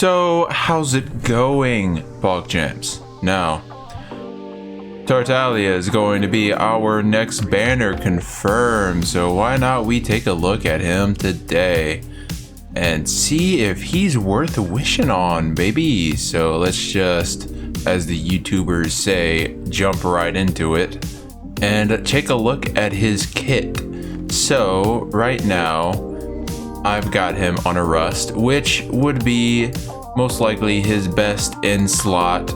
So, how's it going, Bog Gems? Now, Tartaglia is going to be our next banner confirmed, so why not we take a look at him today and see if he's worth wishing on, baby. So let's just, as the YouTubers say, jump right into it and take a look at his kit. So right now, I've got him on a rust, which would be most likely his best in slot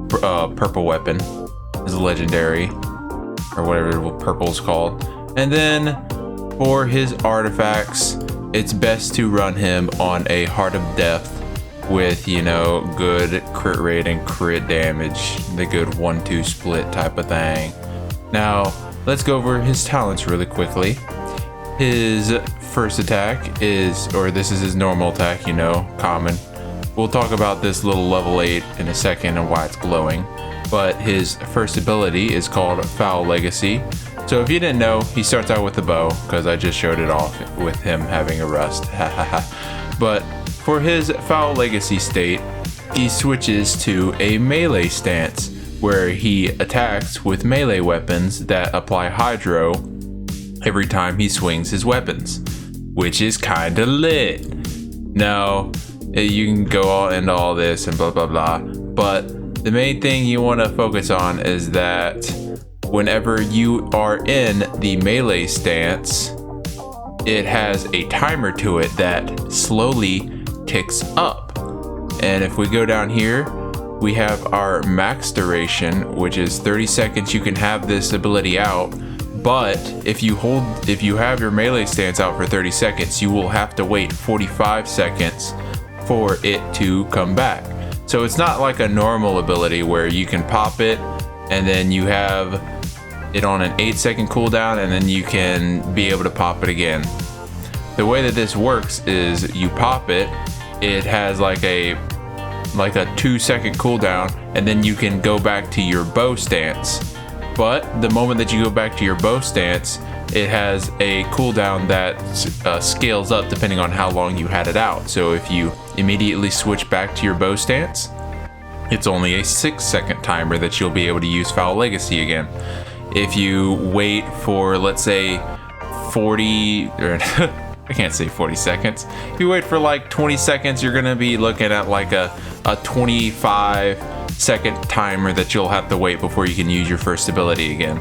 purple weapon, his legendary, or whatever purple's called. And then for his artifacts, it's best to run him on a Heart of Death with, you know, good crit rate and crit damage, the good 1-2 split type of thing. Now, let's go over his talents really quickly. His first attack is, or this is his normal attack, you know, common. We'll talk about this little level 8 in a second and why it's glowing. But his first ability is called Foul Legacy. So if you didn't know, he starts out with the bow, because I just showed it off with him having a rust. But for his Foul Legacy state, he switches to a melee stance, where he attacks with melee weapons that apply Hydro every time he swings his weapons, which is kinda lit. Now, you can go all into all this and blah blah blah, but the main thing you want to focus on is that whenever you are in the melee stance, it has a timer to it that slowly ticks up. And if we go down here, we have our max duration, which is 30 seconds. You can have this ability out, but if you have your melee stance out for 30 seconds, you will have to wait 45 seconds for it to come back. So it's not like a normal ability where you can pop it and then you have it on an 8-second cooldown and then you can be able to pop it again. The way that this works is you pop it, it has like a 2-second cooldown, and then you can go back to your bow stance. But the moment that you go back to your bow stance, it has a cooldown that scales up depending on how long you had it out. So if you immediately switch back to your bow stance, it's only a 6-second timer that you'll be able to use Foul Legacy again. If you wait for, let's say, 40, or I can't say 40 seconds. If you wait for like 20 seconds, you're gonna be looking at like a 25-second timer that you'll have to wait before you can use your first ability again.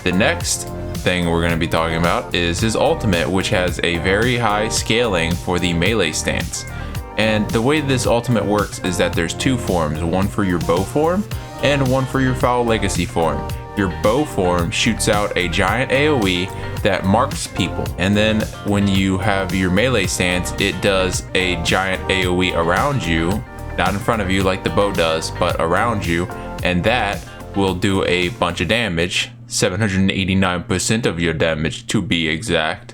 The next thing we're going to be talking about is his ultimate, which has a very high scaling for the melee stance. And the way this ultimate works is that there's two forms, one for your bow form and one for your Foul Legacy form. Your bow form shoots out a giant AoE that marks people, and then when you have your melee stance, it does a giant AoE around you, not in front of you like the bow does, but around you, and that will do a bunch of damage, 789% of your damage to be exact,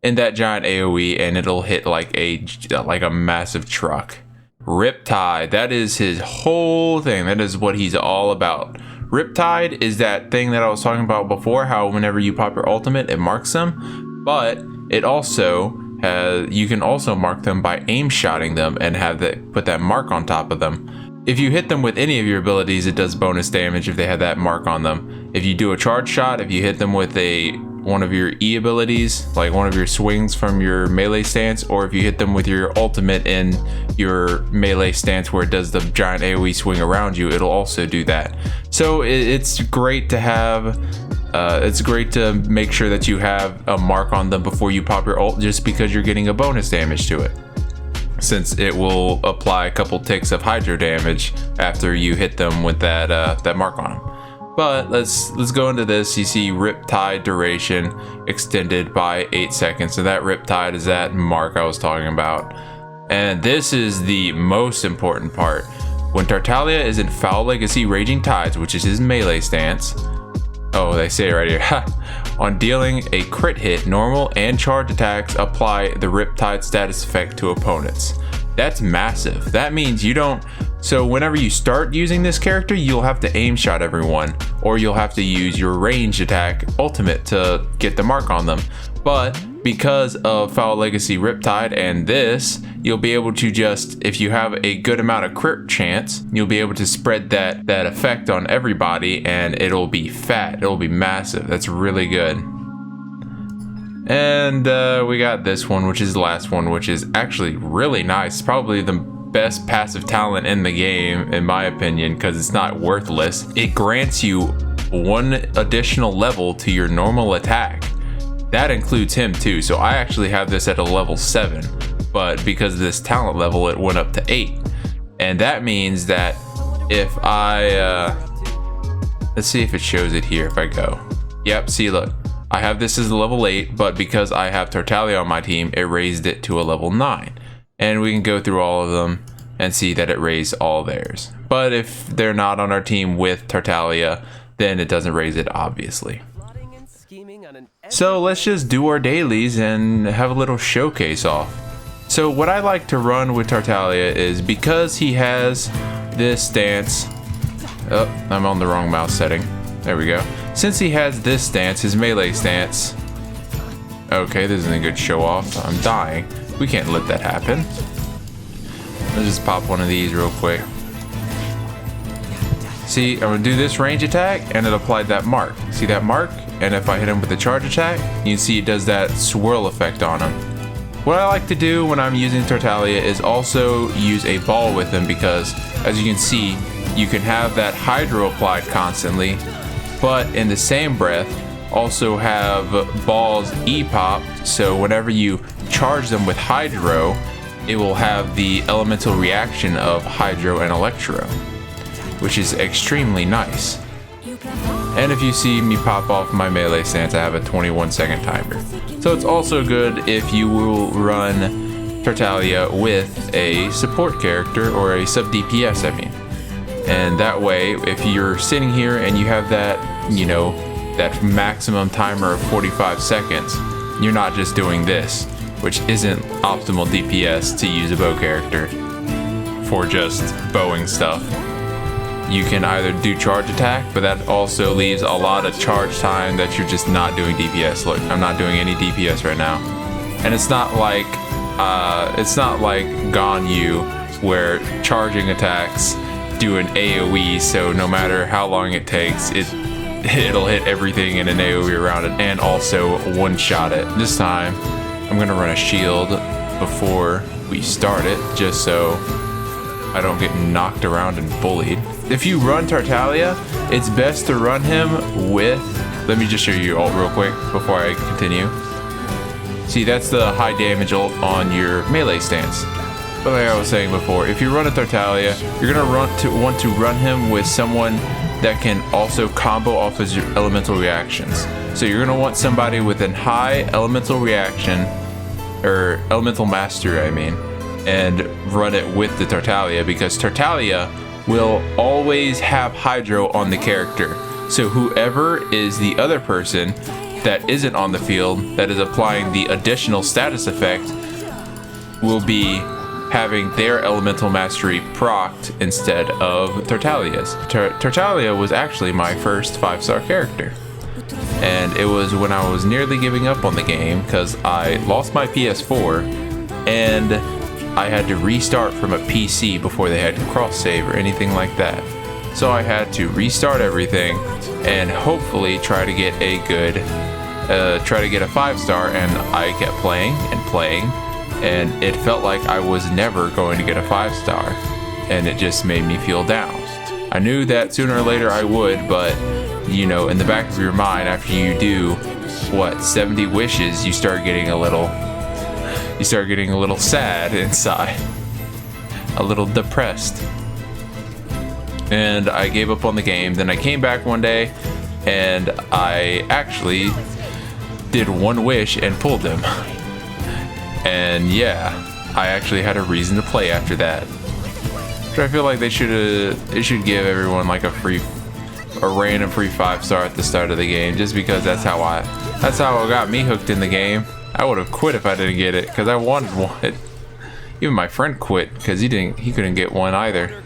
in that giant AoE, and it'll hit like a massive truck. Riptide, that is his whole thing. That is what he's all about. Riptide is that thing that I was talking about before, how whenever you pop your ultimate, it marks them, but it also has, you can also mark them by aim shotting them and have that, put that mark on top of them. If you hit them with any of your abilities, it does bonus damage if they have that mark on them. If you do a charge shot, if you hit them with one of your E abilities, like one of your swings from your melee stance, or if you hit them with your ultimate in your melee stance where it does the giant AoE swing around you, it'll also do that. So it's great to have, it's great to make sure that you have a mark on them before you pop your ult, just because you're getting a bonus damage to it, since it will apply a couple ticks of hydro damage after you hit them with that mark on them. But let's go into this. You see Riptide duration extended by 8 seconds. So that Riptide is that mark I was talking about. And this is the most important part. When Tartaglia is in Foul Legacy Raging Tides, which is his melee stance. Oh, they say it right here. On dealing a crit hit, normal and charge attacks apply the Riptide status effect to opponents. That's massive. That means you don't So whenever you start using this character, you'll have to aim shot everyone, or you'll have to use your ranged attack ultimate to get the mark on them. But because of Foul Legacy Riptide and this, you'll be able to just, if you have a good amount of crit chance, you'll be able to spread that effect on everybody, and it'll be fat, it'll be massive. That's really good. And we got this one, which is the last one, which is actually really nice. Probably the best passive talent in the game, in my opinion, because it's not worthless. It grants you 1 additional level to your normal attack. That includes him too, so I actually have this at a level 7, but because of this talent level, it went up to 8. And that means that if I, let's see if it shows it here if I go. Yep, see, look, I have this as a level 8, but because I have Tartaglia on my team, it raised it to a level 9. And we can go through all of them and see that it raised all theirs. But if they're not on our team with Tartaglia, then it doesn't raise it, obviously. So let's just do our dailies and have a little showcase off. So what I like to run with Tartaglia is because he has this stance. Oh, I'm on the wrong mouse setting. There we go. Since he has this stance, his melee stance. Okay, this isn't a good show off. I'm dying. We can't let that happen. Let's just pop one of these real quick. See, I'm gonna do this range attack and it applied that mark. See that mark? And if I hit him with the charge attack, you can see it does that swirl effect on him. What I like to do when I'm using Tartaglia is also use a ball with him, because as you can see, you can have that hydro applied constantly, but in the same breath, also have balls E-popped, so whenever you charge them with hydro, it will have the elemental reaction of hydro and electro, which is extremely nice. And if you see me pop off my melee stance, I have a 21-second timer. So it's also good if you will run Tartaglia with a support character, or a sub DPS, I mean. And that way, if you're sitting here and you have that, you know, that maximum timer of 45 seconds, you're not just doing this, which isn't optimal DPS to use a bow character for just bowing stuff. You can either do charge attack, but that also leaves a lot of charge time that you're just not doing DPS. Look, I'm not doing any DPS right now. And it's not like Ganyu, where charging attacks do an AoE, so no matter how long it takes, it'll hit everything in an AoE around it, and also one-shot it. This time, I'm gonna run a shield before we start it, just so I don't get knocked around and bullied. If you run Tartaglia, it's best to run him with, let me just show you ult real quick before I continue. See, that's the high damage ult on your melee stance. But like I was saying before, if you run a Tartaglia, you're gonna want to run him with someone that can also combo off his elemental reactions. So you're gonna want somebody with a high elemental reaction, or elemental mastery, I mean, and run it with the Tartaglia, because Tartaglia will always have hydro on the character. So whoever is the other person that isn't on the field that is applying the additional status effect will be having their elemental mastery procced instead of Tartaglia's. Tartaglia was actually my first 5-star character, and it was when I was nearly giving up on the game because I lost my PS4 and I had to restart from a PC before they had cross save or anything like that. So I had to restart everything and hopefully try to get a good, try to get a 5-star, and I kept playing and playing, and it felt like I was never going to get a 5-star, and it just made me feel down. I knew that sooner or later I would, but you know, in the back of your mind, after you do, what, 70 wishes, you start getting a little sad inside, a little depressed. And I gave up on the game. Then I came back one day and I actually did one wish and pulled him. And yeah, I actually had a reason to play after that. So I feel like they should give everyone like a random free 5-star at the start of the game, just because that's how it got me hooked in the game. I would have quit if I didn't get it, because I wanted one. Even my friend quit because he couldn't get one either.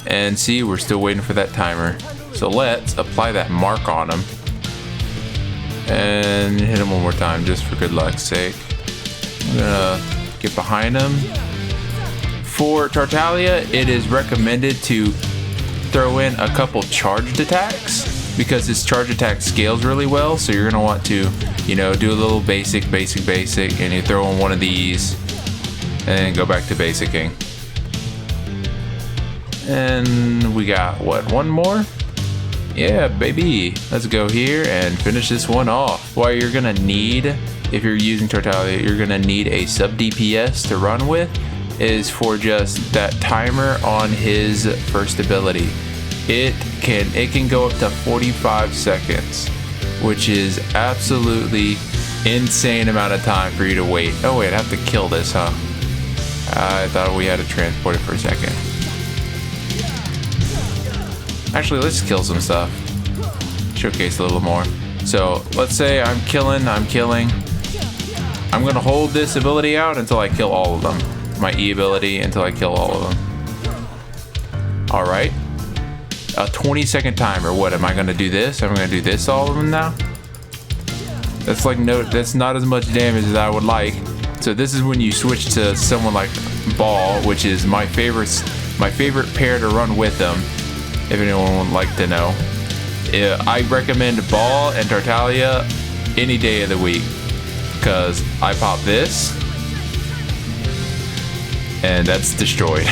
And see, we're still waiting for that timer. So let's apply that mark on him. And hit him one more time, just for good luck's sake. I'm gonna get behind him. For Tartaglia, it is recommended to throw in a couple charged attacks because his charge attack scales really well. So you're gonna want to, you know, do a little basic, and you throw in one of these and go back to basicing. And we got what, one more? Yeah, baby. Let's go here and finish this one off. What you're gonna need, if you're using Tartaglia, you're gonna need a sub DPS to run with, is for just that timer on his first ability. It can go up to 45 seconds, which is absolutely insane amount of time for you to wait. Oh wait, I have to kill this, huh? I thought we had to transport it for a second. Actually, let's kill some stuff. Showcase a little more. So let's say I'm killing. I'm gonna hold this ability out until I kill all of them. My E ability until I kill all of them. All right. A 20-second timer. What am I gonna do? This? I'm gonna do this to all of them now. That's like that's not as much damage as I would like. So this is when you switch to someone like Ball, which is my favorite pair to run with them. If anyone would like to know, I recommend Ball and Tartaglia any day of the week because I pop this and that's destroyed.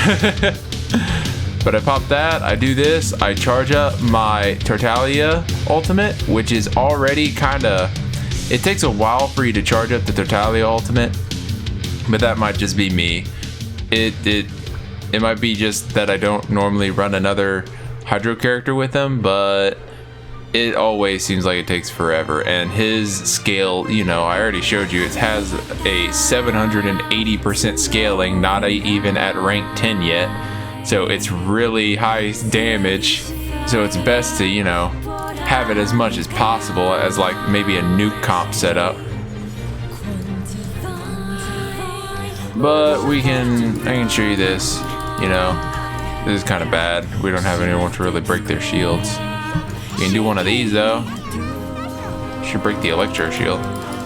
But I pop that, I do this, I charge up my Tartaglia ultimate, which is already kinda, it takes a while for you to charge up the Tartaglia ultimate, but that might just be me. It might be just that I don't normally run another Hydro character with him, but it always seems like it takes forever. And his scale, you know, I already showed you, it has a 780% scaling, not even at rank 10 yet. So it's really high damage. So it's best to, you know, have it as much as possible as like maybe a nuke comp setup. But I can show you this, you know. This is kind of bad. We don't have anyone to really break their shields. You can do one of these though. Should break the Electro shield.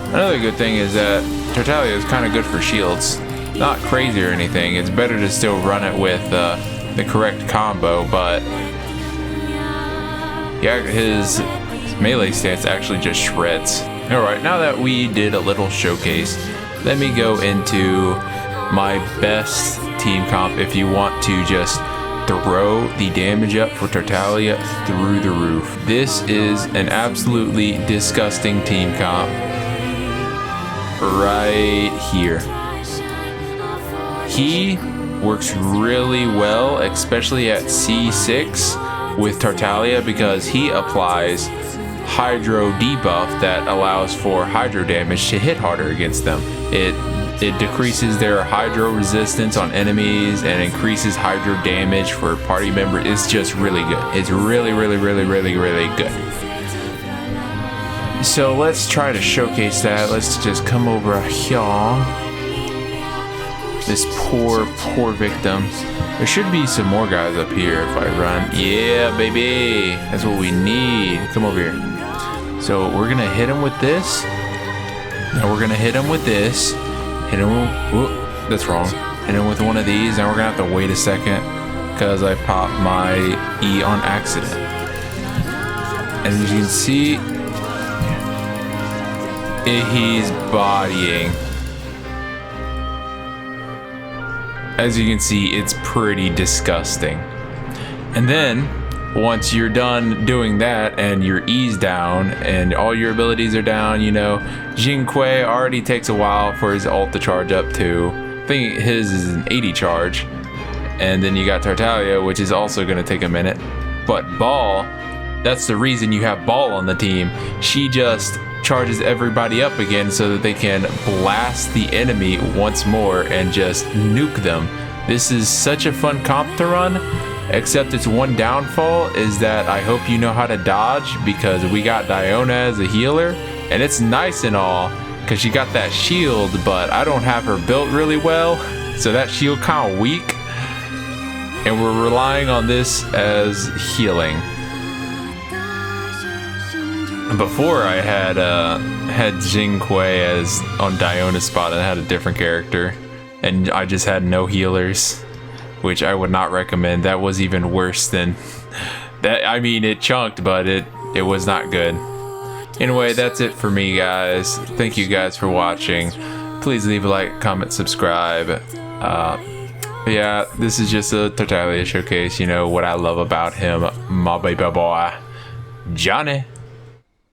Another good thing is that Tartaglia is kind of good for shields. Not crazy or anything. It's better to still run it with the correct combo, but yeah, his melee stance actually just shreds. Alright, now that we did a little showcase, let me go into my best team comp if you want to just throw the damage up for Tartaglia through the roof. This is an absolutely disgusting team comp right here. He works really well, especially at C6 with Tartaglia, because he applies Hydro debuff that allows for Hydro damage to hit harder against them. It decreases their Hydro resistance on enemies and increases Hydro damage for party members. It's just really good. It's really good. So let's try to showcase that. Let's just come over here. This poor victim. There should be some more guys up here if I run. Yeah, baby. That's what we need. Come over here. So we're gonna hit him with this. Now we're gonna hit him with this. Hit him with, that's wrong. Hit him with one of these, and we're gonna have to wait a second because I popped my E on accident. And as you can see, he's bodying. As you can see, it's pretty disgusting. And then once you're done doing that and your E's down and all your abilities are down, you know, Jinquei already takes a while for his ult to charge up to. I think his is an 80 charge. And then you got Tartaglia, which is also going to take a minute. But Ball, that's the reason you have Ball on the team. She just charges everybody up again so that they can blast the enemy once more and just nuke them. This is such a fun comp to run. Except its one downfall is that I hope you know how to dodge, because we got Diona as a healer, and it's nice and all because she got that shield, but I don't have her built really well, so that shield kind of weak. and we're relying on this as healing. Before I had Jing Kui as on Diona's spot, and I had a different character, and I just had no healers, which I would not recommend. That was even worse than that. I mean, it chunked, but it was not good. Anyway, that's it for me, guys. Thank you guys for watching. Please leave a like, comment, subscribe. Yeah, this is just a Tartaglia showcase. You know what I love about him, my baby boy, Johnny.